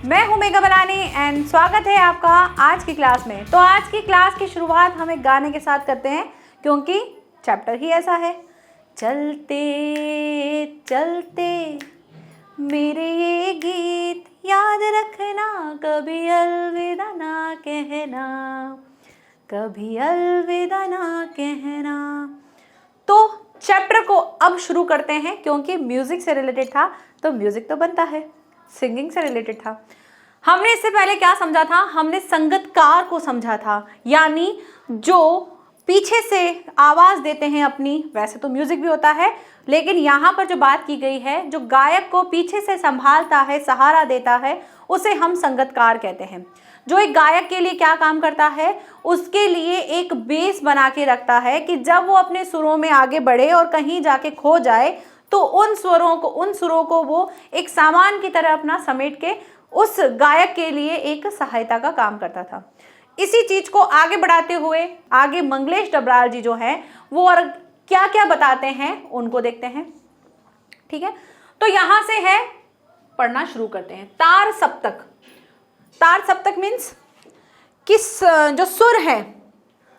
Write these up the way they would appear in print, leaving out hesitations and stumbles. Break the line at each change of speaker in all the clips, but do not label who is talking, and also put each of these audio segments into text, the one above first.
मैं हूं मेघा बलानी एंड स्वागत है आपका आज की क्लास में। तो आज की क्लास की शुरुआत हम एक गाने के साथ करते हैं क्योंकि चैप्टर ही ऐसा है। चलते चलते मेरे ये गीत याद रखना, कभी अलविदा ना कहना, कभी अलविदा ना कहना। तो चैप्टर को अब शुरू करते हैं क्योंकि म्यूजिक से रिलेटेड था तो म्यूजिक तो बनता है, सिंगिंग से रिलेटेड था। हमने इससे पहले क्या समझा था? हमने संगतकार को समझा था, यानी जो पीछे से आवाज देते हैं अपनी। वैसे तो म्यूजिक भी होता है, लेकिन यहाँ पर जो बात की गई है, जो गायक को पीछे से संभालता है, सहारा देता है, उसे हम संगतकार कहते हैं। जो एक गायक के लिए क्या काम करता है, उसके लिए एक बेस बना के रखता है कि जब वो अपने सुरों में आगे बढ़े और कहीं जाके खो जाए तो उन सुरों को वो एक सामान की तरह अपना समेट के उस गायक के लिए एक सहायता का काम करता था। इसी चीज को आगे बढ़ाते हुए आगे मंगलेश डबराल जी जो हैं वो और क्या क्या बताते हैं उनको देखते हैं। ठीक है, तो यहां से है पढ़ना शुरू करते हैं। तार सप्तक। तार सप्तक मीन्स किस जो सुर है,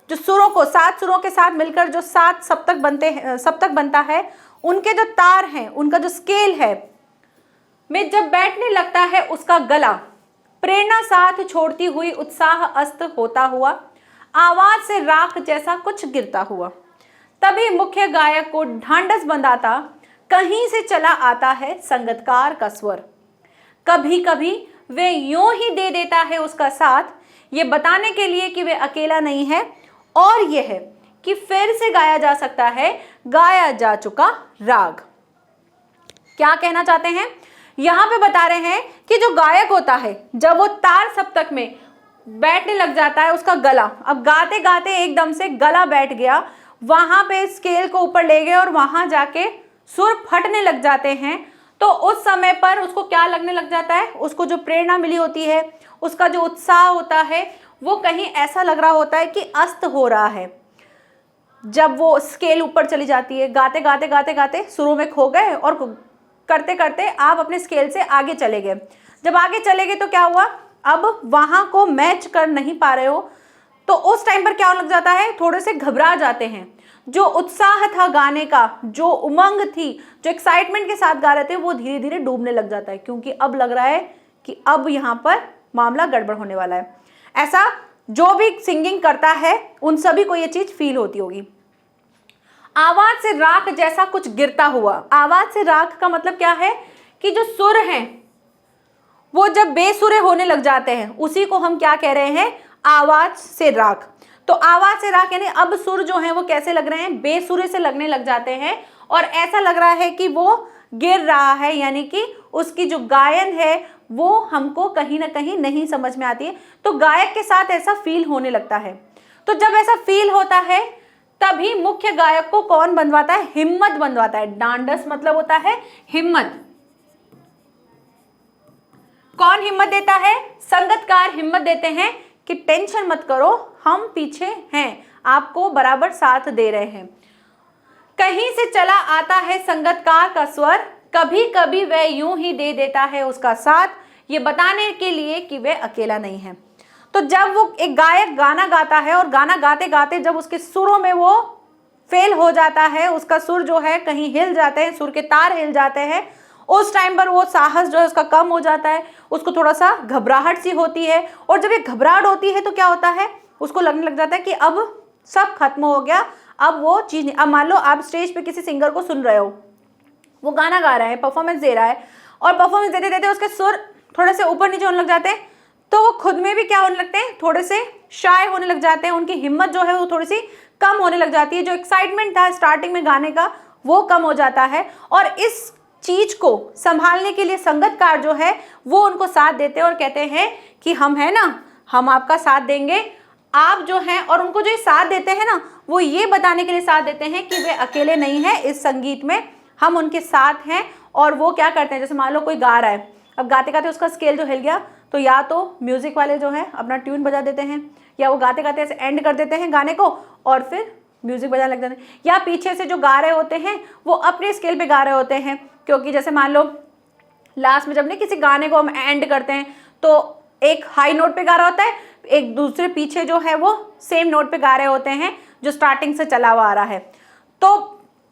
जो सुरों को 7 सुरों के साथ मिलकर जो 7 सप्तक बनता है, उनके जो तार हैं, उनका जो स्केल है में जब बैठने लगता है उसका गला, प्रेरणा साथ छोड़ती हुई उत्साह अस्त होता हुआ, आवाज से राख जैसा कुछ गिरता हुआ, तभी मुख्य गायक को ढांढस बंधाता कहीं से चला आता है संगतकार का स्वर। कभी कभी वे यूं ही दे देता है उसका साथ, ये बताने के लिए कि वे अकेला नहीं है और यह है कि फिर से गाया जा सकता है गाया जा चुका राग। क्या कहना चाहते हैं? यहां पे बता रहे हैं कि जो गायक होता है जब वो तार सप्तक में बैठने लग जाता है, उसका गला, अब गाते गाते एकदम से गला बैठ गया, वहां पे स्केल को ऊपर ले गए और वहां जाके सुर फटने लग जाते हैं, तो उस समय पर उसको क्या लगने लग जाता है? उसको जो प्रेरणा मिली होती है, उसका जो उत्साह होता है, वो कहीं ऐसा लग रहा होता है कि अस्त हो रहा है। जब वो स्केल ऊपर चली जाती है, गाते गाते गाते गाते सुरों में खो गए और करते करते आप अपने स्केल से आगे चले गए। जब आगे चले गए तो क्या हुआ? अब वहां को मैच कर नहीं पा रहे हो, तो उस टाइम पर क्या होने लग जाता है? थोड़े से घबरा जाते हैं। जो उत्साह था गाने का, जो उमंग थी, जो एक्साइटमेंट के साथ गा रहे थे, वो धीरे धीरे डूबने लग जाता है, क्योंकि अब लग रहा है कि अब यहाँ पर मामला गड़बड़ होने वाला है। ऐसा जो भी सिंगिंग करता है उन सभी को ये चीज फील होती होगी। आवाज से राख जैसा कुछ गिरता हुआ। आवाज से राख का मतलब क्या है? कि जो सुर हैं वो जब बेसुरे होने लग जाते हैं, उसी को हम क्या कह रहे हैं? आवाज से राख। तो आवाज से राख यानी अब सुर जो हैं वो कैसे लग रहे हैं? बेसुरे से लगने लग जाते हैं और ऐसा लग रहा है कि वो गिर रहा है, यानी कि उसकी जो गायन है वो हमको कहीं ना कहीं नहीं समझ में आती है। तो गायक के साथ ऐसा फील होने लगता है। तो जब ऐसा फील होता है तभी मुख्य गायक को कौन बंधवाता है? हिम्मत बंधवाता है। डांडस मतलब होता है हिम्मत। कौन हिम्मत देता है? संगतकार हिम्मत देते हैं कि टेंशन मत करो, हम पीछे हैं, आपको बराबर साथ दे रहे हैं। कहीं से चला आता है संगतकार का स्वर, कभी कभी वह यूं ही दे देता है उसका साथ, ये बताने के लिए कि वह अकेला नहीं है। तो जब वो एक गायक गाना गाता है और गाना गाते गाते जब उसके सुरों में वो फेल हो जाता है, उसका सुर जो है कहीं हिल जाते हैं, सुर के तार हिल जाते हैं, उस टाइम पर वो साहस जो है उसका कम हो जाता है, उसको थोड़ा सा घबराहट सी होती है। और जब ये घबराहट होती है तो क्या होता है? उसको लगने लग जाता है कि अब सब खत्म हो गया, अब वो चीज नहीं। अब मान लो आप स्टेज पे किसी सिंगर को सुन रहे हो, वो गाना गा रहा है, परफॉर्मेंस दे रहा है, और परफॉर्मेंस देते देते उसके सुर थोड़े से ऊपर नीचे होने लग जाते हैं, तो वो खुद में भी क्या होने लगते हैं? थोड़े से शाय होने लग जाते हैं। उनकी हिम्मत जो है वो थोड़ी सी कम होने लग जाती है। जो एक्साइटमेंट था स्टार्टिंग में गाने का वो कम हो जाता है। और इस चीज को संभालने के लिए संगतकार जो है वो उनको साथ देते हैं और कहते हैं कि हम है ना, हम आपका साथ देंगे, आप जो हैं। और उनको जो साथ देते हैं ना, वो ये बताने के लिए साथ देते हैं कि वे अकेले नहीं है इस संगीत में, हम उनके साथ हैं। और वो क्या करते हैं? जैसे मान लो कोई गा रहा है, अब गाते गाते उसका स्केल जो हिल गया, तो या तो म्यूजिक वाले जो है अपना ट्यून बजा देते हैं, या वो गाते गाते ऐसे एंड कर देते हैं गाने को और फिर म्यूजिक बजाने लग जाते हैं, या पीछे से जो गा रहे होते हैं वो अपने स्केल पे गा रहे होते हैं। क्योंकि जैसे मान लो लास्ट में जब नहीं किसी गाने को हम एंड करते हैं तो एक हाई नोट पे गा रहा होता है, एक दूसरे पीछे जो है वो सेम नोट पे गा रहे होते हैं जो स्टार्टिंग से चला हुआ आ रहा है। तो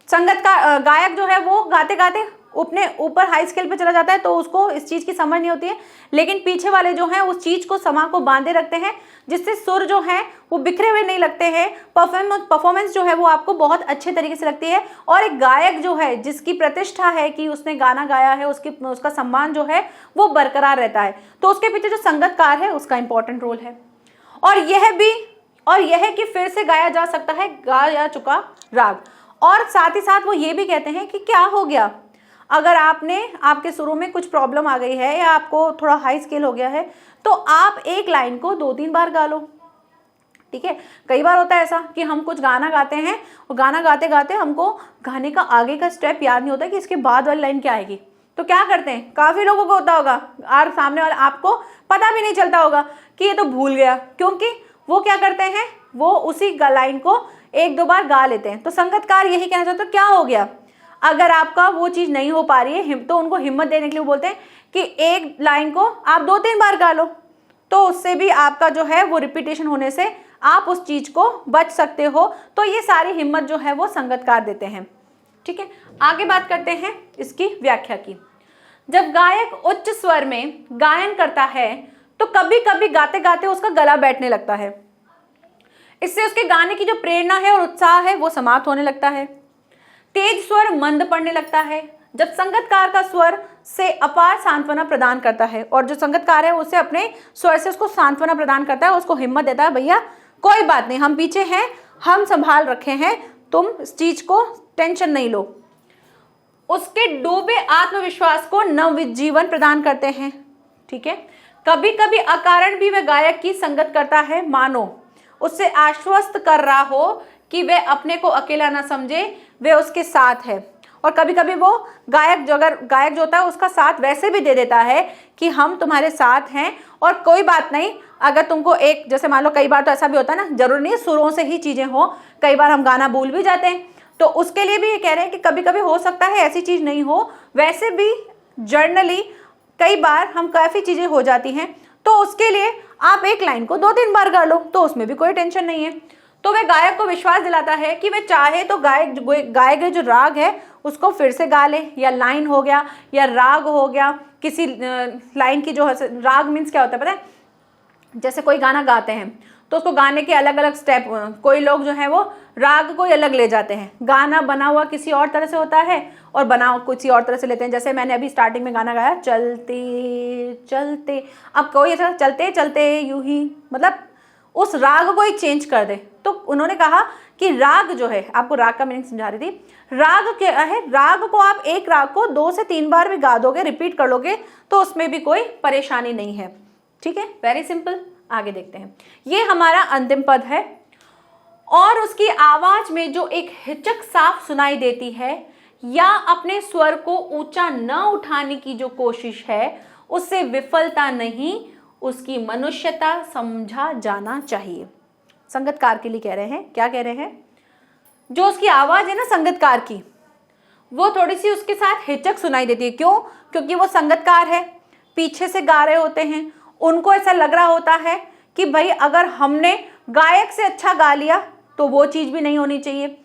संगत का गायक जो है वो गाते गाते अपने ऊपर हाई स्केल पे चला जाता है, तो उसको इस चीज़ की समझ नहीं होती है, लेकिन पीछे वाले जो हैं उस चीज़ को समा को बांधे रखते हैं, जिससे सुर जो हैं वो बिखरे हुए नहीं लगते हैं। परफॉर्मेंस जो है वो आपको बहुत अच्छे तरीके से लगती है। और एक गायक जो है जिसकी प्रतिष्ठा है कि उसने गाना गाया है, उसका सम्मान जो है वो बरकरार रहता है। तो उसके पीछे जो संगतकार है उसका इंपॉर्टेंट रोल है। और यह कि फिर से गाया जा सकता है गाया चुका राग। और साथ ही साथ वो ये भी कहते हैं कि क्या हो गया अगर आपके सुरों में कुछ प्रॉब्लम आ गई है या आपको थोड़ा हाई स्केल हो गया है, तो आप एक लाइन को 2-3 बार गा लो। ठीक है, कई बार होता है ऐसा कि हम कुछ गाना गाते हैं और गाना गाते गाते हमको गाने का आगे का स्टेप याद नहीं होता कि इसके बाद वाली लाइन क्या आएगी। तो क्या करते हैं, काफ़ी लोगों को होता होगा और सामने वाला आपको पता भी नहीं चलता होगा कि ये तो भूल गया, क्योंकि वो क्या करते हैं, वो उसी लाइन को 1-2 बार गा लेते हैं। तो संगतकार यही कहना चाहते हैं, क्या हो गया अगर आपका वो चीज़ नहीं हो पा रही है, तो उनको हिम्मत देने के लिए बोलते हैं कि एक लाइन को आप 2-3 बार गा लो, तो उससे भी आपका जो है वो रिपीटेशन होने से आप उस चीज़ को बच सकते हो। तो ये सारी हिम्मत जो है वो संगतकार देते हैं। ठीक है, आगे बात करते हैं इसकी व्याख्या की। जब गायक उच्च स्वर में गायन करता है तो कभी कभी गाते गाते उसका गला बैठने लगता है। इससे उसके गाने की जो प्रेरणा है और उत्साह है वो समाप्त होने लगता है। तेज स्वर मंद पड़ने लगता है। जब संगतकार का स्वर से अपार सांत्वना प्रदान करता है, और जो संगतकार है उसे अपने स्वर से उसको सांत्वना प्रदान करता है, उसको हिम्मत देता है, भैया कोई बात नहीं, हम पीछे हैं, हम संभाल रखे हैं, तुम इस चीज को टेंशन नहीं लो। उसके डूबे आत्मविश्वास को नवजीवन प्रदान करते हैं। ठीक है, कभी कभी अकारण भी वह गायक की संगत करता है, मानो उससे आश्वस्त कर रहा हो कि वह अपने को अकेला ना समझे, वे उसके साथ है। और कभी कभी वो गायक जो होता है उसका साथ वैसे भी दे देता है कि हम तुम्हारे साथ हैं और कोई बात नहीं, अगर तुमको एक जैसे मान लो कई बार तो ऐसा भी होता है ना, जरूरी नहीं सुरों से ही चीज़ें हो, कई बार हम गाना भूल भी जाते हैं, तो उसके लिए भी ये कह रहे हैं कि कभी कभी हो सकता है ऐसी चीज़ नहीं हो, वैसे भी जर्नली कई बार हम काफ़ी चीज़ें हो जाती हैं, तो उसके लिए आप एक लाइन को 2-3 बार गा लो, तो उसमें भी कोई टेंशन नहीं है। तो वह गायक को विश्वास दिलाता है कि वह चाहे तो गाए गए जो राग है उसको फिर से गा ले, या लाइन हो गया या राग हो गया, किसी लाइन की जो है, राग मीन्स क्या होता है पता है, जैसे कोई गाना गाते हैं तो उसको गाने के अलग अलग स्टेप, कोई लोग जो है वो राग को अलग ले जाते हैं, गाना बना हुआ किसी और तरह से होता है और बना किसी और तरह से लेते हैं। जैसे मैंने अभी स्टार्टिंग में गाना गाया चलते चलते, अब कोई ऐसा चलते चलते यूं ही, मतलब उस राग को ही चेंज कर दे। तो उन्होंने कहा कि राग जो है, आपको राग का मीनिंग समझा रही थी, राग क्या है, राग को आप एक राग को 2 से 3 बार भी गा दोगे, रिपीट कर लोगे, तो उसमें भी कोई परेशानी नहीं है। ठीक है, वेरी सिंपल। आगे देखते हैं, ये हमारा अंतिम पद है। और उसकी आवाज में जो एक हिचक साफ सुनाई देती है या अपने स्वर को ऊंचा न उठाने की जो कोशिश है, उससे विफलता नहीं, उसकी मनुष्यता समझा जाना चाहिए। संगतकार के लिए कह रहे हैं, क्या कह रहे हैं, जो उसकी आवाज है ना संगतकार की, वो थोड़ी सी उसके साथ हिचक सुनाई देती है। क्यों? क्योंकि वो संगतकार है, पीछे से गा रहे होते हैं, उनको ऐसा लग रहा होता है कि भाई अगर हमने गायक से अच्छा गा लिया तो वो चीज़ भी नहीं होनी चाहिए।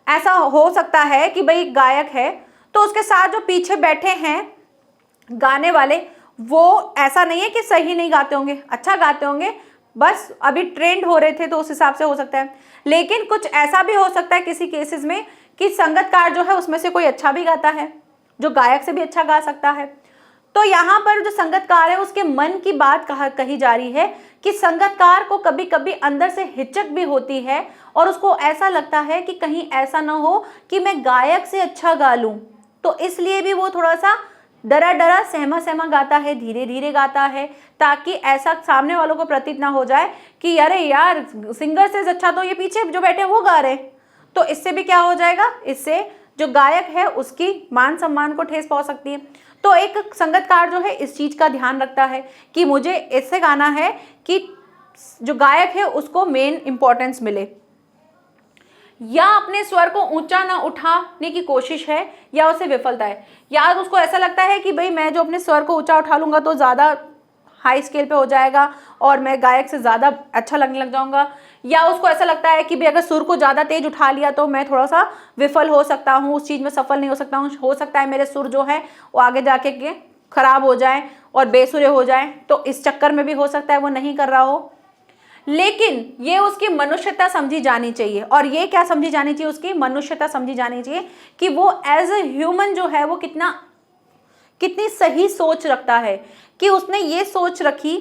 ऐसा हो सकता है कि भाई गायक है तो उसके साथ जो पीछे बैठे हैं गाने वाले, वो ऐसा नहीं है कि सही नहीं गाते होंगे, अच्छा गाते होंगे, बस अभी ट्रेंड हो रहे थे तो उस हिसाब से हो सकता है। लेकिन कुछ ऐसा भी हो सकता है किसी केसेस में कि संगतकार जो है उसमें से कोई अच्छा भी गाता है, जो गायक से भी अच्छा गा सकता है। तो यहाँ पर जो संगतकार है उसके मन की बात कही जा रही है कि संगतकार को कभी कभी अंदर से हिचक भी होती है और उसको ऐसा लगता है कि कहीं ऐसा ना हो कि मैं गायक से अच्छा गा लूँ, तो इसलिए भी वो थोड़ा सा डरा डरा सहमा सहमा गाता है, धीरे धीरे गाता है, ताकि ऐसा सामने वालों को प्रतीत ना हो जाए कि अरे यार सिंगर से अच्छा तो ये पीछे जो बैठे हैं वो गा रहे हैं। तो इससे भी क्या हो जाएगा, इससे जो गायक है उसकी मान सम्मान को ठेस पहुंच सकती है। तो एक संगतकार जो है इस चीज़ का ध्यान रखता है कि मुझे इससे गाना है कि जो गायक है उसको मेन इंपॉर्टेंस मिले, या अपने स्वर को ऊंचा ना उठाने की कोशिश है या उसे विफलता है, या उसको ऐसा लगता है कि भाई मैं जो अपने स्वर को ऊंचा उठा लूंगा तो ज़्यादा हाई स्केल पे हो जाएगा और मैं गायक से ज़्यादा अच्छा लगने लग जाऊंगा, या उसको ऐसा लगता है कि भाई अगर सुर को ज़्यादा तेज उठा लिया तो मैं थोड़ा सा विफल हो सकता हूँ, उस चीज़ में सफल नहीं हो सकता हूँ, हो सकता है मेरे सुर जो है वो आगे जाके के खराब हो जाए और बेसुरे हो जाए, तो इस चक्कर में भी हो सकता है वो नहीं कर रहा हो। लेकिन ये उसकी मनुष्यता समझी जानी चाहिए, और ये क्या समझी जानी चाहिए, उसकी मनुष्यता समझी जानी चाहिए कि वो एज ए ह्यूमन जो है वो कितनी सही सोच रखता है, कि उसने ये सोच रखी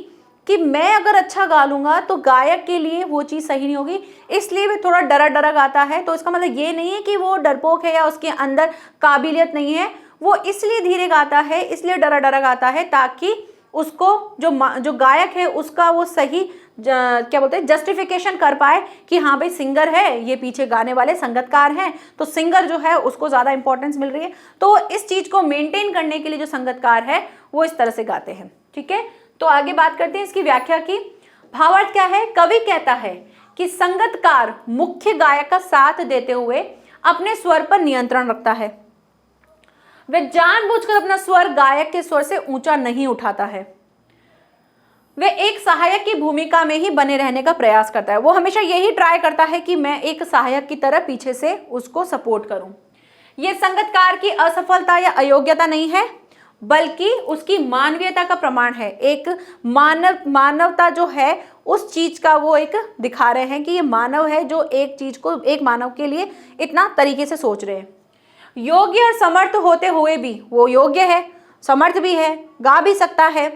कि मैं अगर अच्छा गा लूंगा तो गायक के लिए वो चीज़ सही नहीं होगी, इसलिए भी थोड़ा डरा डरा गाता है। तो इसका मतलब ये नहीं है कि वो डरपोक है या उसके अंदर काबिलियत नहीं है, वो इसलिए धीरे गाता है, इसलिए डरा डरा गाता है ताकि उसको जो गायक है उसका वो सही क्या बोलते हैं जस्टिफिकेशन कर पाए कि हाँ भाई सिंगर है, ये पीछे गाने वाले संगीतकार हैं, तो सिंगर जो है उसको ज़्यादा इंपॉर्टेंस मिल रही है। तो इस चीज़ को मेंटेन करने के लिए जो संगीतकार है वो इस तरह से गाते हैं। ठीक है, तो आगे बात करते हैं इसकी व्याख्या की। भावार्थ क्या है? कवि कहता है कि संगीतकार मुख्य गायक का साथ देते हुए अपने स्वर पर नियंत्रण रखता है। वह जानबूझकर अपना स्वर गायक के स्वर से ऊंचा नहीं उठाता है, वह एक सहायक की भूमिका में ही बने रहने का प्रयास करता है। वो हमेशा यही ट्राई करता है कि मैं एक सहायक की तरह पीछे से उसको सपोर्ट करूं। यह संगीतकार की असफलता या अयोग्यता नहीं है, बल्कि उसकी मानवीयता का प्रमाण है। एक मानवता जो है उस चीज का वो एक दिखा रहे हैं कि ये मानव है जो एक चीज को, एक मानव के लिए इतना तरीके से सोच रहे हैं। योग्य और समर्थ होते हुए भी वो योग्य है, समर्थ भी है, गा भी सकता है।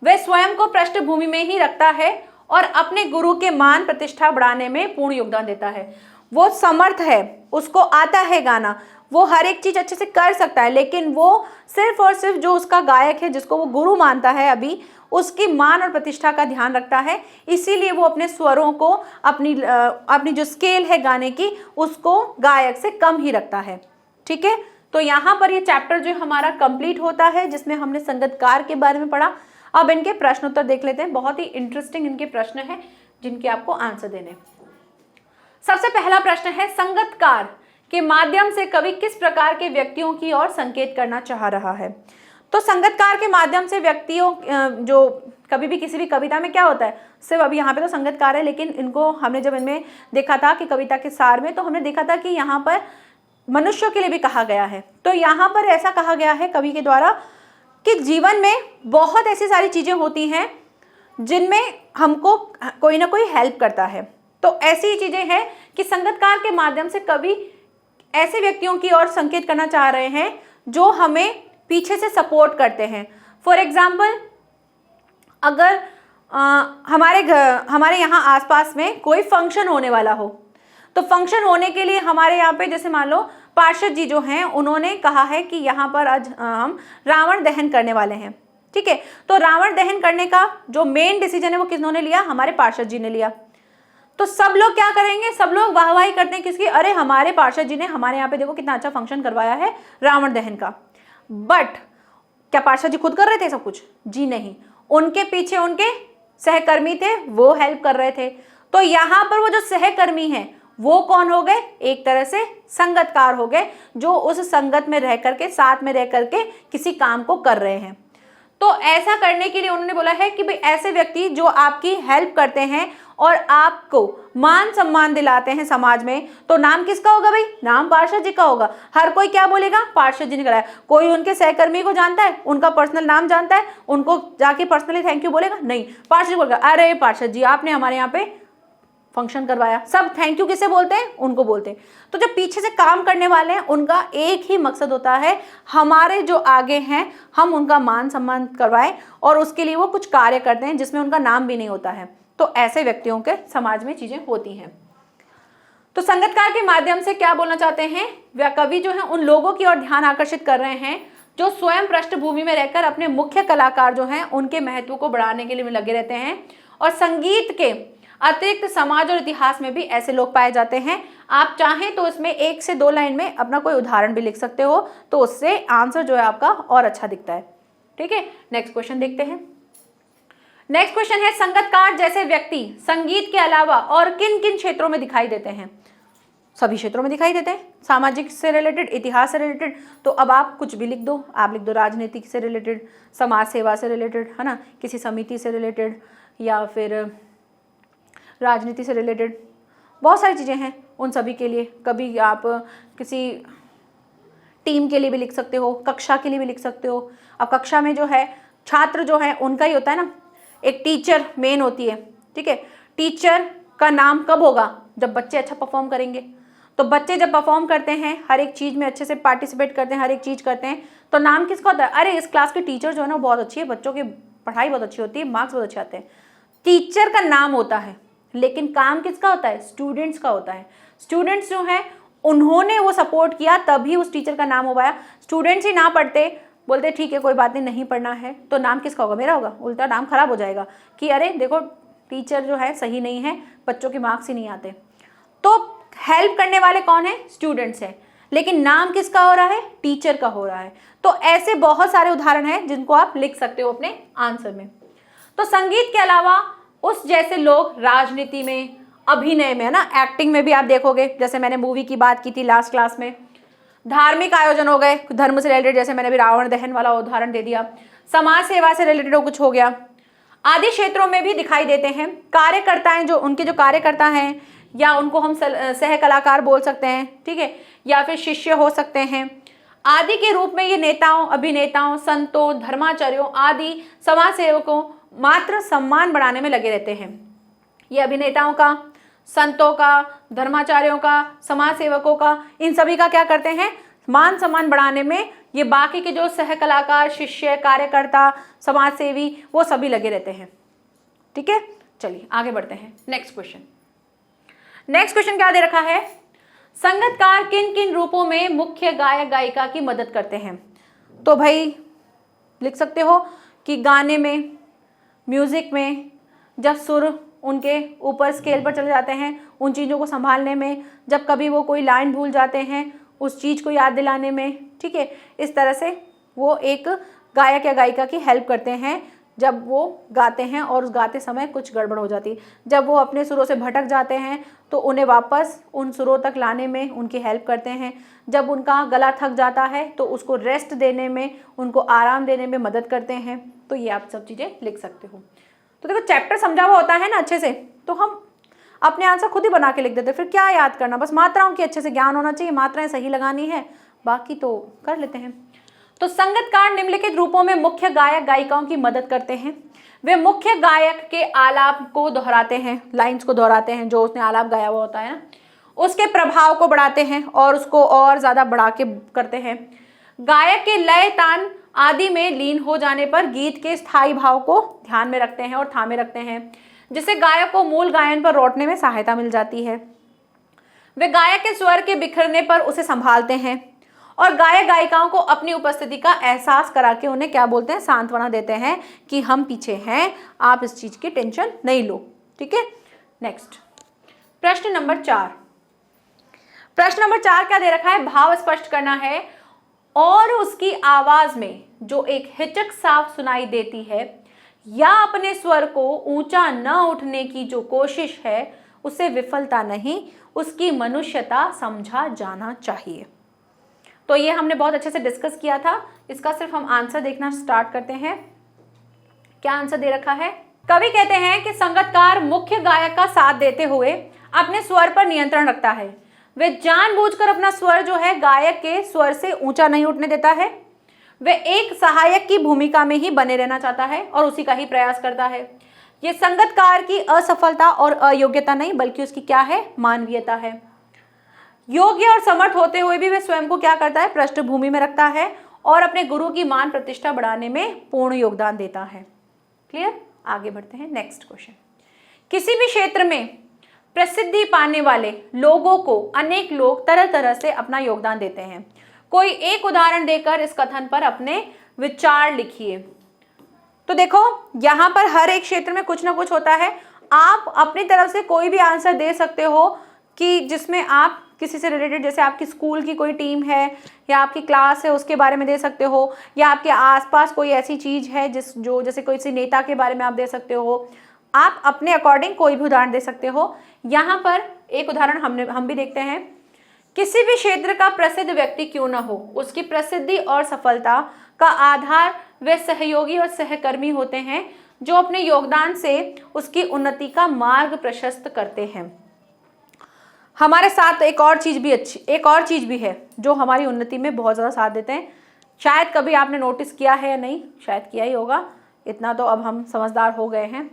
वह स्वयं को पृष्ठभूमि में ही रखता है और अपने गुरु के मान प्रतिष्ठा बढ़ाने में पूर्ण योगदान देता है। वो समर्थ है, उसको आता है गाना, वो हर एक चीज अच्छे से कर सकता है, लेकिन वो सिर्फ और सिर्फ जो उसका गायक है जिसको वो गुरु मानता है अभी, उसकी मान और प्रतिष्ठा का ध्यान रखता है। इसीलिए वो अपने स्वरों को, अपनी जो स्केल है गाने की, उसको गायक से कम ही रखता है। ठीक है, तो यहाँ पर ये चैप्टर जो हमारा कंप्लीट होता है, जिसमें हमने संगीतकार के बारे में पढ़ा। अब इनके प्रश्न उत्तर देख लेते हैं। बहुत ही इंटरेस्टिंग इनके प्रश्न हैं जिनके आपको आंसर देने। सबसे पहला प्रश्न है, संगीतकार के माध्यम से कवि किस प्रकार के व्यक्तियों की ओर संकेत करना चाह रहा है? तो संगीतकार के माध्यम से व्यक्तियों, जो कभी भी किसी भी कविता में क्या होता है, सिर्फ अभी यहाँ पे तो संगीतकार है, लेकिन इनको हमने जब इनमें देखा था कि कविता के सार में, तो हमने देखा था कि यहाँ पर मनुष्यों के लिए भी कहा गया है। तो यहाँ पर ऐसा कहा गया है कवि के द्वारा कि जीवन में बहुत ऐसी सारी चीज़ें होती हैं जिनमें हमको कोई ना कोई हेल्प करता है। तो ऐसी चीज़ें हैं कि संगीतकार के माध्यम से कवि ऐसे व्यक्तियों की ओर संकेत करना चाह रहे हैं जो हमें पीछे से सपोर्ट करते हैं। फॉर एग्जाम्पल, अगर हमारे यहाँ आसपास में कोई फंक्शन होने वाला हो, तो फंक्शन होने के लिए हमारे यहाँ पे जैसे मान लो पार्षद जी जो हैं, उन्होंने कहा है कि यहाँ पर आज हम रावण दहन करने वाले हैं। ठीक है, तो रावण दहन करने का जो मेन डिसीजन है वो किसने लिया? हमारे पार्षद जी ने लिया। तो सब लोग क्या करेंगे? सब लोग वाहवाही करते हैं किसकी? अरे हमारे पार्षद जी ने हमारे यहाँ पे देखो कितना अच्छा फंक्शन करवाया है रावण दहन का। बट क्या पार्षद जी खुद कर रहे थे सब कुछ? जी नहीं, उनके पीछे उनके सहकर्मी थे, वो हेल्प कर रहे थे। तो यहाँ पर वो जो सहकर्मी हैं वो कौन हो गए? एक तरह से संगीतकार हो गए, जो उस संगत में रह करके, साथ में रह करके किसी काम को कर रहे हैं। तो ऐसा करने के लिए उन्होंने बोला है कि भाई ऐसे व्यक्ति जो आपकी हेल्प करते हैं और आपको मान सम्मान दिलाते हैं समाज में, तो नाम किसका होगा भाई? नाम पार्षद जी का होगा। हर कोई क्या बोलेगा? पार्षद जी ने कराया। कोई उनके सहकर्मी को जानता है, उनका पर्सनल नाम जानता है, उनको जाके पर्सनली थैंक यू बोलेगा? नहीं, पार्षद जी बोलेगा अरे पार्षद जी आपने हमारे यहाँ पे फंक्शन करवाया। सब थैंक यू किसे बोलते हैं? उनको बोलते हैं। तो जो पीछे से काम करने वाले हैं उनका एक ही मकसद होता है, हमारे जो आगे हैं हम उनका मान सम्मान करवाएं, और उसके लिए वो कुछ कार्य करते हैं जिसमें उनका नाम भी नहीं होता है। तो ऐसे व्यक्तियों के समाज में चीजें होती हैं। तो संगीतकार के माध्यम से क्या बोलना चाहते हैं? वह कवि जो है उन लोगों की ओर ध्यान आकर्षित कर रहे हैं जो स्वयं पृष्ठभूमि में रहकर अपने मुख्य कलाकार जो हैं उनके महत्व को बढ़ाने के लिए लगे रहते हैं। और संगीत के अतिरिक्त समाज और इतिहास में भी ऐसे लोग पाए जाते हैं। आप चाहें तो इसमें 1 से 2 लाइन में अपना कोई उदाहरण भी लिख सकते हो, तो उससे आंसर जो है आपका और अच्छा दिखता है। ठीक है, नेक्स्ट क्वेश्चन देखते हैं। नेक्स्ट क्वेश्चन है, संगीतकार जैसे व्यक्ति संगीत के अलावा और किन किन क्षेत्रों में दिखाई देते हैं? सभी क्षेत्रों में दिखाई देते हैं, सामाजिक से रिलेटेड, इतिहास से रिलेटेड। तो अब आप कुछ भी लिख दो, आप लिख दो राजनीति से रिलेटेड, समाज सेवा से रिलेटेड, है ना, किसी समिति से रिलेटेड, या फिर राजनीति से रिलेटेड, बहुत सारी चीज़ें हैं उन सभी के लिए। कभी आप किसी टीम के लिए भी लिख सकते हो, कक्षा के लिए भी लिख सकते हो। अब कक्षा में जो है छात्र जो है उनका ही होता है ना, एक टीचर मेन होती है, ठीक है। टीचर का नाम कब होगा? जब बच्चे अच्छा परफॉर्म करेंगे। तो बच्चे जब परफॉर्म करते हैं, हर एक चीज़ में अच्छे से पार्टिसिपेट करते हैं, हर एक चीज़ करते हैं, तो नाम किसका होता है? अरे इस क्लास की टीचर जो है ना बहुत अच्छी है, बच्चों की पढ़ाई बहुत अच्छी होती है, मार्क्स बहुत अच्छे आते हैं। टीचर का नाम होता है, लेकिन काम किसका होता है? स्टूडेंट्स का होता है। स्टूडेंट्स जो है उन्होंने वो सपोर्ट किया तभी उस टीचर का नाम हो पाया। स्टूडेंट्स ही ना पढ़ते, बोलते ठीक है कोई बात नहीं, नहीं पढ़ना है, तो नाम किसका होगा? मेरा होगा। उल्टा नाम खराब हो जाएगा कि अरे देखो टीचर जो है सही नहीं है, बच्चों के मार्क्स ही नहीं आते। तो हेल्प करने वाले कौन है? स्टूडेंट्स हैं, लेकिन नाम किसका हो रहा है? टीचर का हो रहा है। तो ऐसे बहुत सारे उदाहरण हैं जिनको आप लिख सकते हो अपने आंसर में। तो संगीत के अलावा उस जैसे लोग राजनीति में, अभिनय में, है ना, एक्टिंग में भी आप देखोगे, जैसे मैंने मूवी की बात की थी लास्ट क्लास में। धार्मिक आयोजन हो गए, धर्म से रिलेटेड, जैसे मैंने भी रावण दहन वाला उदाहरण दे दिया। समाज सेवा से रिलेटेड कुछ हो गया, आदि क्षेत्रों में भी दिखाई देते हैं। कार्यकर्ताएं जो उनके जो कार्यकर्ता हैं, या उनको हम सह कलाकार बोल सकते हैं, ठीक है, या फिर शिष्य हो सकते हैं आदि के रूप में ये नेताओं, अभिनेताओं, संतों, धर्माचार्यों आदि समाज सेवकों मात्र सम्मान बढ़ाने में लगे रहते हैं। ये अभिनेताओं का, संतों का, धर्माचार्यों का, समाज सेवकों का, इन सभी का क्या करते हैं? मान सम्मान बढ़ाने में ये बाकी के जो सह कलाकार, शिष्य, कार्यकर्ता, समाज सेवी, वो सभी लगे रहते हैं। ठीक है, चलिए आगे बढ़ते हैं। नेक्स्ट क्वेश्चन क्या दे रखा है? संगीतकार किन किन रूपों में मुख्य गायक गायिका की मदद करते हैं? तो भाई लिख सकते हो कि गाने में, म्यूजिक में, जब सुर उनके ऊपर स्केल पर चले जाते हैं, उन चीज़ों को संभालने में, जब कभी वो कोई लाइन भूल जाते हैं उस चीज़ को याद दिलाने में, ठीक है, इस तरह से वो एक गायक या गायिका की हेल्प करते हैं जब वो गाते हैं और उस गाते समय कुछ गड़बड़ हो जाती है। जब वो अपने सुरों से भटक जाते हैं तो उन्हें वापस उन सुरों तक लाने में उनकी हेल्प करते हैं। जब उनका गला थक जाता है तो उसको रेस्ट देने में, उनको आराम देने में मदद करते हैं। तो ये आप सब चीज़ें लिख सकते हो। तो देखो चैप्टर समझा हुआ होता है ना अच्छे से, तो हम अपने आंसर खुद ही बना के लिख देते, फिर क्या याद करना, बस मात्राओं की अच्छे से ज्ञान होना चाहिए, मात्राएं सही लगानी है, बाकी तो कर लेते हैं। तो संगीतकार निम्नलिखित रूपों में मुख्य गायक गायिकाओं की मदद करते हैं। वे मुख्य गायक के आलाप को दोहराते हैं, लाइंस को दोहराते हैं, जो उसने आलाप गाया हुआ होता है ना, उसके प्रभाव को बढ़ाते हैं और उसको और ज़्यादा बढ़ा के करते हैं। गायक के लय, तान आदि में लीन हो जाने पर गीत के स्थायी भाव को ध्यान में रखते हैं और थामे रखते हैं, जिससे गायक को मूल गायन पर लौटने में सहायता मिल जाती है। वे गायक के स्वर के बिखरने पर उसे संभालते हैं और गायक गायिकाओं को अपनी उपस्थिति का एहसास करा के उन्हें क्या बोलते हैं? सांत्वना देते हैं कि हम पीछे हैं, आप इस चीज की टेंशन नहीं लो। ठीक है, नेक्स्ट प्रश्न नंबर 4। प्रश्न नंबर 4 क्या दे रखा है? भाव स्पष्ट करना है और उसकी आवाज में जो एक हिचक साफ सुनाई देती है या अपने स्वर को ऊंचा न उठने की जो कोशिश है उसे विफलता नहीं, उसकी मनुष्यता समझा जाना चाहिए। तो ये हमने बहुत अच्छे से डिस्कस किया था। इसका सिर्फ हम आंसर देखना स्टार्ट करते हैं। क्या आंसर दे रखा है? कवि कहते हैं कि संगीतकार मुख्य गायक का साथ देते हुए अपने स्वर पर नियंत्रण रखता है। वे जानबूझकर अपना स्वर जो है गायक के स्वर से ऊंचा नहीं उठने देता है। वे एक सहायक की भूमिका में ही बने रहना चाहता है और उसी का ही प्रयास करता है। ये संगीतकार की असफलता और अयोग्यता नहीं, बल्कि उसकी क्या है? मानवीयता है। योग्य और समर्थ होते हुए भी वे स्वयं को क्या करता है? पृष्ठभूमि में रखता है और अपने गुरु की मान प्रतिष्ठा बढ़ाने में पूर्ण योगदान देता है। क्लियर? आगे बढ़ते हैं। Next question. किसी भी क्षेत्र में प्रसिद्धि पाने वाले लोगों को अनेक लोग तरह तरह से अपना योगदान देते हैं। कोई एक उदाहरण देकर इस कथन पर अपने विचार लिखिए। तो देखो यहाँ पर हर एक क्षेत्र में कुछ ना कुछ होता है। आप अपनी तरफ से कोई भी आंसर दे सकते हो कि जिसमें आप किसी से रिलेटेड, जैसे आपकी स्कूल की कोई टीम है या आपकी क्लास है उसके बारे में दे सकते हो, या आपके आसपास कोई ऐसी चीज़ है जो जैसे कोई सी नेता के बारे में आप दे सकते हो। आप अपने अकॉर्डिंग कोई भी उदाहरण दे सकते हो। यहाँ पर एक उदाहरण हम भी देखते हैं किसी भी क्षेत्र का प्रसिद्ध व्यक्ति क्यों न हो, उसकी प्रसिद्धि और सफलता का आधार वे सहयोगी और सहकर्मी होते हैं जो अपने योगदान से उसकी उन्नति का मार्ग प्रशस्त करते हैं। हमारे साथ एक और चीज भी है जो हमारी उन्नति में बहुत ज़्यादा साथ देते हैं। शायद कभी आपने नोटिस किया है या नहीं, शायद किया ही होगा, इतना तो अब हम समझदार हो गए हैं।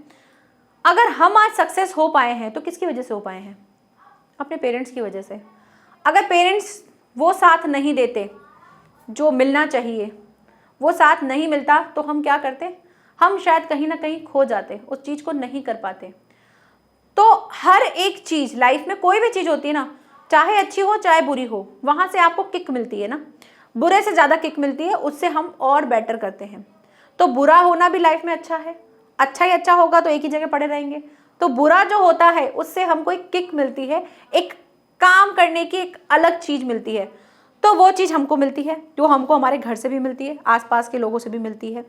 अगर हम आज सक्सेस हो पाए हैं तो किसकी वजह से हो पाए हैं? अपने पेरेंट्स की वजह से। अगर पेरेंट्स वो साथ नहीं देते जो मिलना चाहिए, वो साथ नहीं मिलता, तो हम क्या करते? हम शायद कहीं ना कहीं खो जाते, उस चीज़ को नहीं कर पाते। तो हर एक चीज़ लाइफ में, कोई भी चीज़ होती है ना, चाहे अच्छी हो चाहे बुरी हो, वहाँ से आपको किक मिलती है ना, बुरे से ज़्यादा किक मिलती है, उससे हम और बेटर करते हैं। तो बुरा होना भी लाइफ में अच्छा है, अच्छा ही अच्छा होगा तो एक ही जगह पड़े रहेंगे। तो बुरा जो होता है उससे हमको एक किक मिलती है, एक काम करने की एक अलग चीज़ मिलती है। तो वो चीज़ हमको मिलती है जो हमको हमारे घर से भी मिलती है, आसपास के लोगों से भी मिलती है।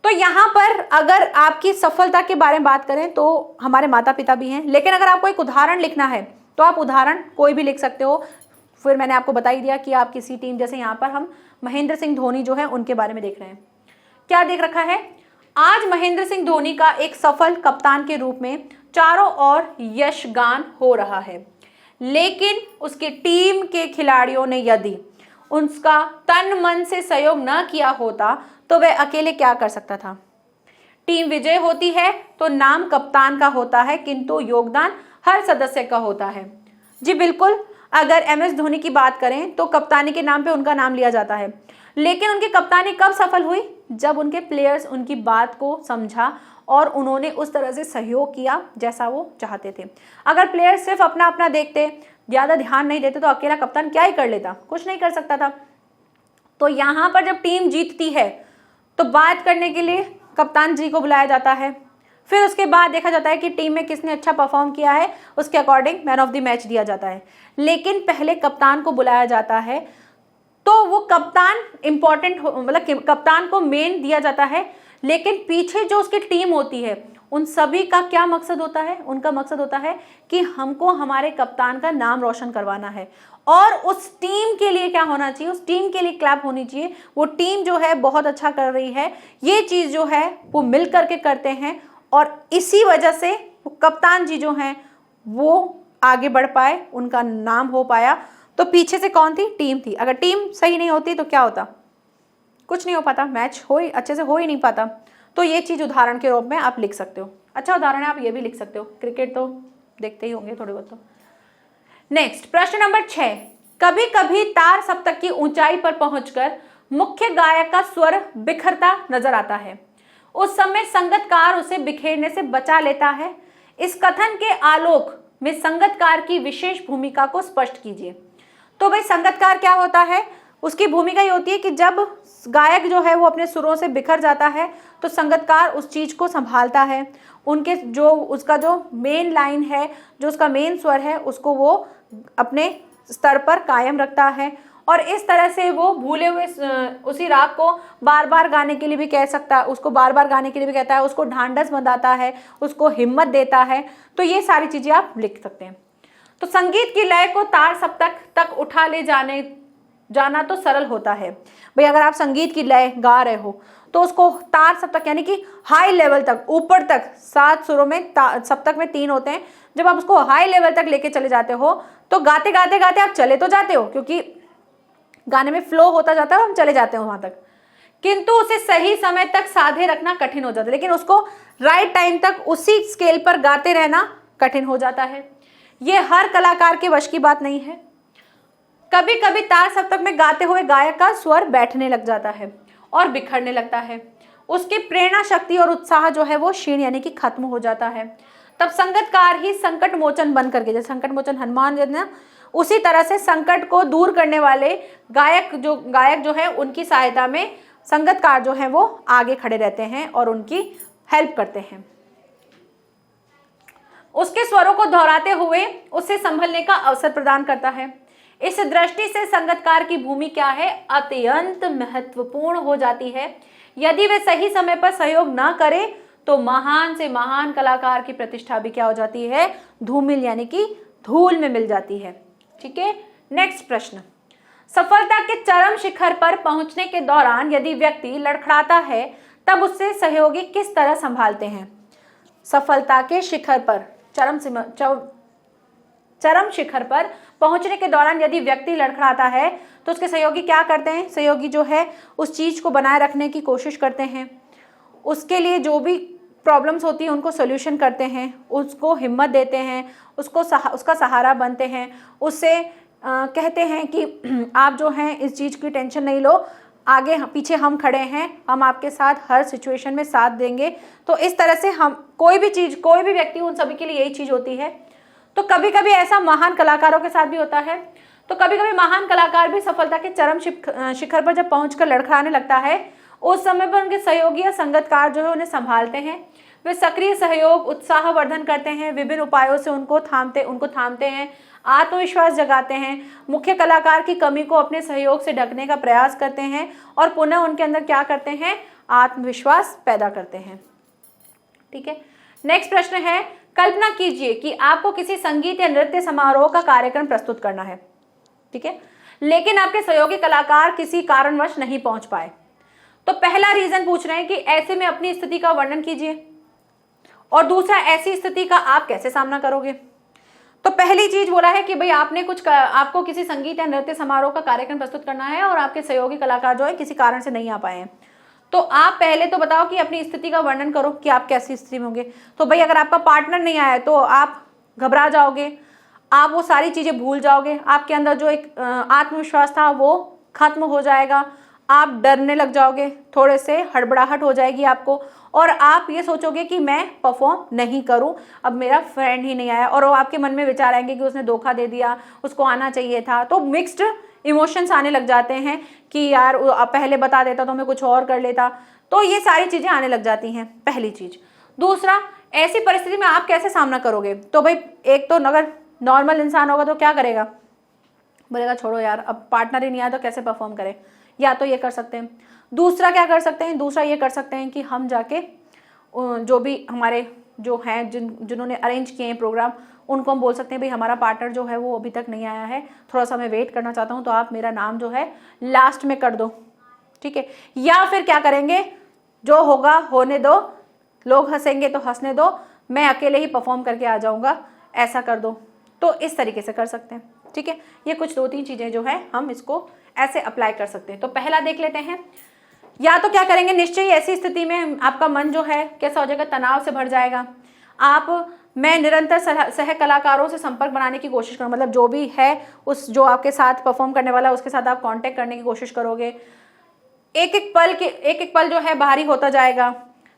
तो यहाँ पर अगर आपकी सफलता के बारे में बात करें तो हमारे माता पिता भी हैं, लेकिन अगर आपको एक उदाहरण लिखना है तो आप उदाहरण कोई भी लिख सकते हो। फिर मैंने आपको बता ही दिया कि आप किसी टीम, जैसे यहाँ पर हम महेंद्र सिंह धोनी जो है उनके बारे में देख रहे हैं। क्या देख रखा है? आज महेंद्र सिंह धोनी का एक सफल कप्तान के रूप में चारों ओर यशगान हो रहा है, लेकिन उसकी टीम के खिलाड़ियों ने यदि उसका तन मन से सहयोग न किया होता तो वह अकेले क्या कर सकता था? टीम विजय होती है तो नाम कप्तान का होता है, किंतु योगदान हर सदस्य का होता है। जी बिल्कुल, अगर MS धोनी की बात करें तो कप्तानी के नाम पे उनका नाम लिया जाता है, लेकिन उनकी कप्तानी कब सफल हुई? जब उनके प्लेयर्स उनकी बात को समझा और उन्होंने उस तरह से सहयोग किया जैसा वो चाहते थे। अगर प्लेयर्स सिर्फ अपना अपना देखते, ज़्यादा ध्यान नहीं देते, तो अकेला कप्तान क्या ही कर लेता? कुछ नहीं कर सकता था। तो यहाँ पर जब टीम जीतती है तो बात करने के लिए कप्तान जी को बुलाया जाता है। फिर उसके बाद देखा जाता है कि टीम में किसने अच्छा परफॉर्म किया है, उसके according man of the match दिया जाता है। लेकिन पहले कप्तान को बुलाया जाता है, तो वो कप्तान इंपॉर्टेंट, मतलब कप्तान को मेन दिया जाता है, लेकिन पीछे जो उसकी टीम होती है उन सभी का क्या मकसद होता है? उनका मकसद होता है कि हमको हमारे कप्तान का नाम रोशन करवाना है, और उस टीम के लिए क्या होना चाहिए? उस टीम के लिए क्लैप होनी चाहिए। वो टीम जो है बहुत अच्छा कर रही है, ये चीज़ जो है वो मिल करके करते हैं, और इसी वजह से वो कप्तान जी जो हैं वो आगे बढ़ पाए, उनका नाम हो पाया। तो पीछे से कौन थी? टीम थी। अगर टीम सही नहीं होती तो क्या होता? कुछ नहीं हो पाता, मैच अच्छे से हो ही नहीं पाता। तो ये चीज़ उदाहरण के रूप में आप लिख सकते हो। अच्छा उदाहरण है, आप ये भी लिख सकते हो। क्रिकेट तो देखते ही होंगे थोड़े बहुत। तो नेक्स्ट प्रश्न नंबर 6, कभी कभी तार सप्तक की ऊंचाई पर पहुंचकर मुख्य गायक का स्वर बिखरता नजर आता है, उस समय संगतकार उसे बिखेरने से बचा लेता है। इस कथन के आलोक में संगतकार की विशेष भूमिका को स्पष्ट कीजिए। तो भाई संगतकार क्या होता है? उसकी भूमिका ये होती है कि जब गायक जो है वो अपने सुरों से बिखर जाता है तो संगतकार उस चीज़ को संभालता है, उनके जो उसका जो मेन लाइन है, जो उसका मेन स्वर है, उसको वो अपने स्तर पर कायम रखता है, और इस तरह से वो भूले हुए उसी राग को बार बार गाने के लिए भी कह सकता है, उसको बार बार गाने के लिए भी कहता है, उसको ढांढस बंधाता है, उसको हिम्मत देता है। तो ये सारी चीज़ें आप लिख सकते हैं। तो संगीत की लय को तार सप्तक तक उठा ले जाना तो सरल होता है। भाई अगर आप संगीत की लय गा रहे हो तो उसको तार सप्तक यानी कि हाई लेवल तक, ऊपर तक, 7 सुरों में, सप्तक में 3 होते हैं, जब आप उसको हाई लेवल तक लेके चले जाते हो तो गाते गाते गाते आप चले तो जाते हो, क्योंकि गाने में फ्लो होता जाता है और हम चले जाते हैं वहां तक, किंतु उसे सही समय तक साधे रखना कठिन हो जाता है। लेकिन उसको राइट टाइम तक उसी स्केल पर गाते रहना कठिन हो जाता है। ये हर कलाकार के वश की बात नहीं है। कभी कभी तार सप्तक में गाते हुए गायक का स्वर बैठने लग जाता है और बिखरने लगता है, उसकी प्रेरणा शक्ति और उत्साह जो है वो क्षीण यानी कि खत्म हो जाता है। तब संगतकार ही संकट मोचन बन करके, जैसे संकट मोचन हनुमान जी ने, उसी तरह से संकट को दूर करने वाले गायक जो है उनकी सहायता में संगतकार जो है वो आगे खड़े रहते हैं और उनकी हेल्प करते हैं। उसके स्वरों को दोहराते हुए उसे संभलने का अवसर प्रदान करता है। इस दृष्टि से संगतकार की भूमिका क्या है? अत्यंत महत्वपूर्ण हो जाती है। यदि वे सही समय पर सहयोग ना करे तो महान से महान कलाकार की प्रतिष्ठा भी क्या हो जाती है? धूमिल यानी कि धूल में मिल जाती है। ठीक है, नेक्स्ट प्रश्न, सफलता के चरम शिखर पर पहुंचने के दौरान यदि व्यक्ति लड़खड़ाता है तब उससे सहयोगी किस तरह संभालते हैं? सफलता के शिखर पर चरम शिखर पर पहुंचने के दौरान यदि व्यक्ति लड़खड़ाता है तो उसके सहयोगी क्या करते हैं? सहयोगी जो है उस चीज को बनाए रखने की कोशिश करते हैं, उसके लिए जो भी प्रॉब्लम्स होती है उनको सोल्यूशन करते हैं, उसको हिम्मत देते हैं, उसका सहारा बनते हैं, उससे कहते हैं कि आप जो हैं इस चीज़ की टेंशन नहीं लो, आगे पीछे हम खड़े हैं, हम आपके साथ हर सिचुएशन में साथ देंगे। तो इस तरह से हम कोई भी व्यक्ति, उन सभी के लिए यही चीज़ होती है। तो कभी कभी ऐसा महान कलाकारों के साथ भी होता है। तो कभी कभी महान कलाकार भी सफलता के चरम शिखर पर जब पहुंचकर लड़खड़ाने लगता है, उस समय पर उनके सहयोगी या संगतकार जो है उन्हें संभालते हैं। वे सक्रिय सहयोग, उत्साहवर्धन करते हैं, विभिन्न उपायों से उनको थामते हैं, आत्मविश्वास जगाते हैं, मुख्य कलाकार की कमी को अपने सहयोग से ढकने का प्रयास करते हैं और पुनः उनके अंदर क्या करते हैं? आत्मविश्वास पैदा करते हैं। ठीक है, नेक्स्ट प्रश्न है, कल्पना कीजिए कि आपको किसी संगीत या नृत्य समारोह का कार्यक्रम प्रस्तुत करना है, ठीक है, लेकिन आपके सहयोगी कलाकार किसी कारणवश नहीं पहुंच पाए। तो पहला रीजन पूछ रहे हैं कि ऐसे में अपनी स्थिति का वर्णन कीजिए, और दूसरा ऐसी स्थिति का आप कैसे सामना करोगे। तो पहली चीज बोला है कि भाई आपको किसी संगीत या नृत्य समारोह का कार्यक्रम प्रस्तुत करना है और आपके सहयोगी कलाकार जो है किसी कारण से नहीं आ पाए हैं। तो आप पहले तो बताओ कि अपनी स्थिति का वर्णन करो कि आप कैसी स्थिति में होंगे। तो भाई अगर आपका पार्टनर नहीं आया तो आप घबरा जाओगे, आप वो सारी चीजें भूल जाओगे, आपके अंदर जो एक आत्मविश्वास था वो खत्म हो जाएगा, आप डरने लग जाओगे, थोड़े से हड़बड़ाहट हो जाएगी आपको, और आप ये सोचोगे कि मैं परफॉर्म नहीं करूं, अब मेरा फ्रेंड ही नहीं आया, और वो आपके मन में विचार आएंगे कि उसने धोखा दे दिया, उसको आना चाहिए था। तो मिक्स्ड इमोशंस आने लग जाते हैं कि यार पहले बता देता तो मैं कुछ और कर लेता। तो ये सारी चीज़ें आने लग जाती हैं, पहली चीज़। दूसरा, ऐसी परिस्थिति में आप कैसे सामना करोगे। तो भाई एक तो अगर नॉर्मल इंसान होगा तो क्या करेगा, बोलेगा छोड़ो यार, अब पार्टनर ही नहीं आया तो कैसे परफॉर्म करे, या तो ये कर सकते हैं। दूसरा क्या कर सकते हैं, दूसरा ये कर सकते हैं कि हम जाके जो भी हमारे जो हैं जिन्होंने अरेंज किए हैं प्रोग्राम, उनको हम बोल सकते हैं भाई हमारा पार्टनर जो है वो अभी तक नहीं आया है, थोड़ा सा मैं वेट करना चाहता हूँ, तो आप मेरा नाम जो है लास्ट में कर दो, ठीक है। या फिर क्या करेंगे, जो होगा होने दो, लोग हंसेंगे तो हंसने दो, मैं अकेले ही परफॉर्म करके आ जाऊँगा, ऐसा कर दो। तो इस तरीके से कर सकते हैं, ठीक है। ये कुछ 2-3 चीज़ें जो है हम इसको ऐसे अप्लाई कर सकते हैं। तो पहला देख लेते हैं, या तो क्या करेंगे, निश्चय ही ऐसी स्थिति में आपका मन जो है कैसा हो जाएगा, तनाव से भर जाएगा। मैं निरंतर सह कलाकारों से संपर्क बनाने की कोशिश करूँ, मतलब जो भी है उस जो आपके साथ परफॉर्म करने वाला है उसके साथ आप कांटेक्ट करने की कोशिश करोगे। एक एक पल जो है भारी होता जाएगा।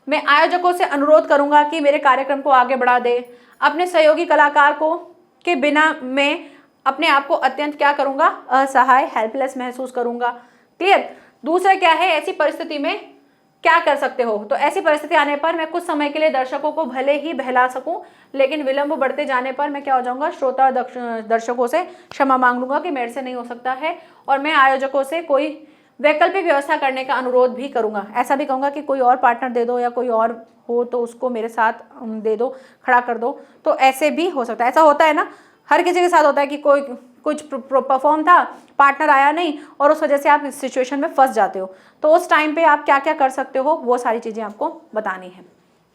मैं आयोजकों से अनुरोध करूंगा कि मेरे कार्यक्रम को आगे बढ़ा दे। अपने सहयोगी कलाकार को के बिना मैं अपने आप को अत्यंत क्या करूंगा, असहाय, हेल्पलेस महसूस करूंगा। क्लियर। दूसरा क्या है, ऐसी परिस्थिति में क्या कर सकते हो। तो ऐसी परिस्थिति आने पर मैं कुछ समय के लिए दर्शकों को भले ही बहला सकूं, लेकिन विलंब बढ़ते जाने पर मैं क्या हो जाऊंगा, श्रोता और दर्शकों से क्षमा मांग लूंगा कि मेरे से नहीं हो सकता है, और मैं आयोजकों से कोई वैकल्पिक व्यवस्था करने का अनुरोध भी करूंगा। ऐसा भी कहूंगा कि कोई और पार्टनर दे दो, या कोई और हो तो उसको मेरे साथ दे दो, खड़ा कर दो। तो ऐसे भी हो सकता है, ऐसा होता है ना, हर किसी के साथ होता है कि कोई कुछ परफॉर्म था, पार्टनर आया नहीं, और उस वजह से आप इस सिचुएशन में फंस जाते हो। तो उस टाइम पे आप क्या क्या कर सकते हो, वो सारी चीजें आपको बतानी है।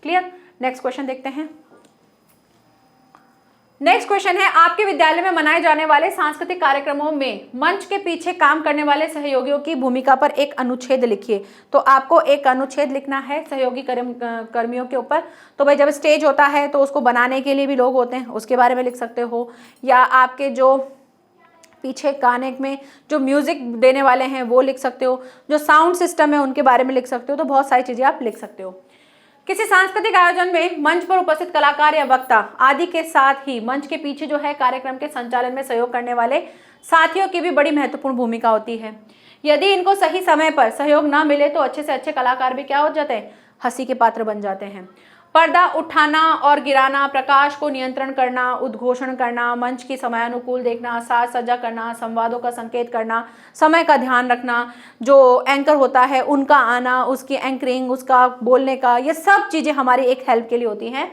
क्लियर। नेक्स्ट क्वेश्चन देखते हैं। नेक्स्ट क्वेश्चन है, आपके विद्यालय में मनाए जाने वाले सांस्कृतिक कार्यक्रमों में मंच के पीछे काम करने वाले सहयोगियों की भूमिका पर एक अनुच्छेद लिखिए। तो आपको एक अनुच्छेद लिखना है सहयोगी कर्मियों के ऊपर। तो भाई जब स्टेज होता है तो उसको बनाने के लिए भी लोग होते हैं, उसके बारे में लिख सकते हो, या आपके जो पीछे गाने में जो म्यूजिक देने वाले हैं वो लिख सकते हो, जो साउंड सिस्टम है उनके बारे में लिख सकते हो। तो बहुत सारी चीजें आप लिख सकते हो। किसी सांस्कृतिक आयोजन में मंच पर उपस्थित कलाकार या वक्ता आदि के साथ ही मंच के पीछे जो है कार्यक्रम के संचालन में सहयोग करने वाले साथियों की भी बड़ी महत्वपूर्ण भूमिका होती है। यदि इनको सही समय पर सहयोग ना मिले तो अच्छे से अच्छे कलाकार भी क्या हो जाते हैं, हंसी के पात्र बन जाते हैं। पर्दा उठाना और गिराना, प्रकाश को नियंत्रण करना, उद्घोषण करना, मंच की समयानुकूल देखना, साज सज्जा करना, संवादों का संकेत करना, समय का ध्यान रखना, जो एंकर होता है उनका आना, उसकी एंकरिंग, उसका बोलने का, ये सब चीज़ें हमारी एक हेल्प के लिए होती हैं।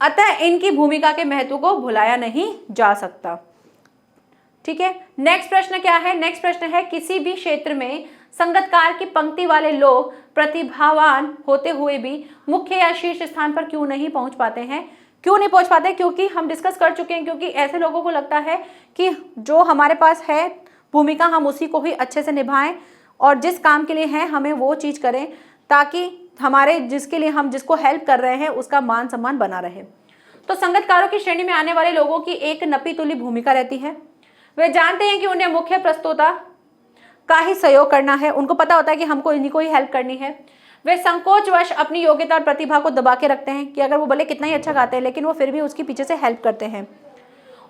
अतः इनकी भूमिका के महत्व को भुलाया नहीं जा सकता। ठीक है, नेक्स्ट प्रश्न क्या है? नेक्स्ट प्रश्न है किसी भी क्षेत्र में संगतकार की पंक्ति वाले लोग प्रतिभावान होते हुए भी मुख्य या शीर्ष स्थान पर क्यों नहीं पहुंच पाते हैं? क्यों नहीं पहुंच पाते? क्योंकि हम डिस्कस कर चुके हैं, क्योंकि ऐसे लोगों को लगता है कि जो हमारे पास है भूमिका हम उसी को ही अच्छे से निभाएं और जिस काम के लिए हैं हमें वो चीज़ करें, ताकि हमारे जिसके लिए हम जिसको हेल्प कर रहे हैं उसका मान सम्मान बना रहे। तो संगतकारों की श्रेणी में आने वाले लोगों की एक नपी तुली भूमिका रहती है। वे जानते हैं कि उन्हें मुख्य प्रस्तोता का ही सहयोग करना है, उनको पता होता है कि हमको इन्हीं को ही हेल्प करनी है। वे संकोचवश अपनी योग्यता और प्रतिभा को दबा के रखते हैं कि अगर वो भले कितना ही अच्छा गाते हैं लेकिन वो फिर भी उसके पीछे से हेल्प करते हैं।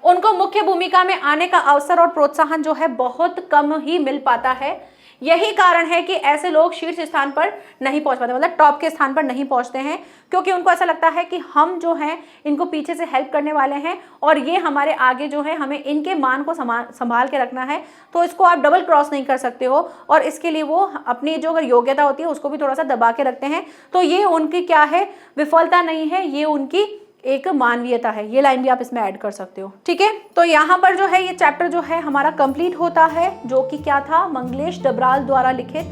उनको मुख्य भूमिका में आने का अवसर और प्रोत्साहन जो है बहुत कम ही मिल पाता है। यही कारण है कि ऐसे लोग शीर्ष स्थान पर नहीं पहुंच पाते, मतलब टॉप के स्थान पर नहीं पहुंचते हैं, क्योंकि उनको ऐसा लगता है कि हम जो हैं इनको पीछे से हेल्प करने वाले हैं और ये हमारे आगे जो है हमें इनके मान को संभाल के रखना है, तो इसको आप डबल क्रॉस नहीं कर सकते हो। और इसके लिए वो अपनी जो योग्यता होती है उसको भी थोड़ा सा दबा के रखते हैं। तो ये उनकी क्या है? विफलता नहीं है, ये उनकी एक मानवीयता है। ये लाइन भी आप इसमें ऐड कर सकते हो। ठीक है, तो यहाँ पर जो है ये चैप्टर जो है हमारा कंप्लीट होता है, जो कि क्या था? मंगलेश डबराल द्वारा लिखित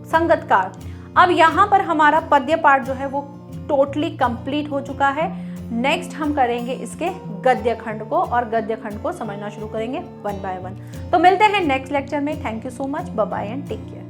संगतकार। अब यहाँ पर हमारा पद्य पाठ जो है वो टोटली कंप्लीट हो चुका है। नेक्स्ट हम करेंगे इसके गद्य खंड को और गद्य खंड को समझना शुरू करेंगे वन बाय वन। तो मिलते हैं नेक्स्ट लेक्चर में। Thank you so much, bye bye and take care.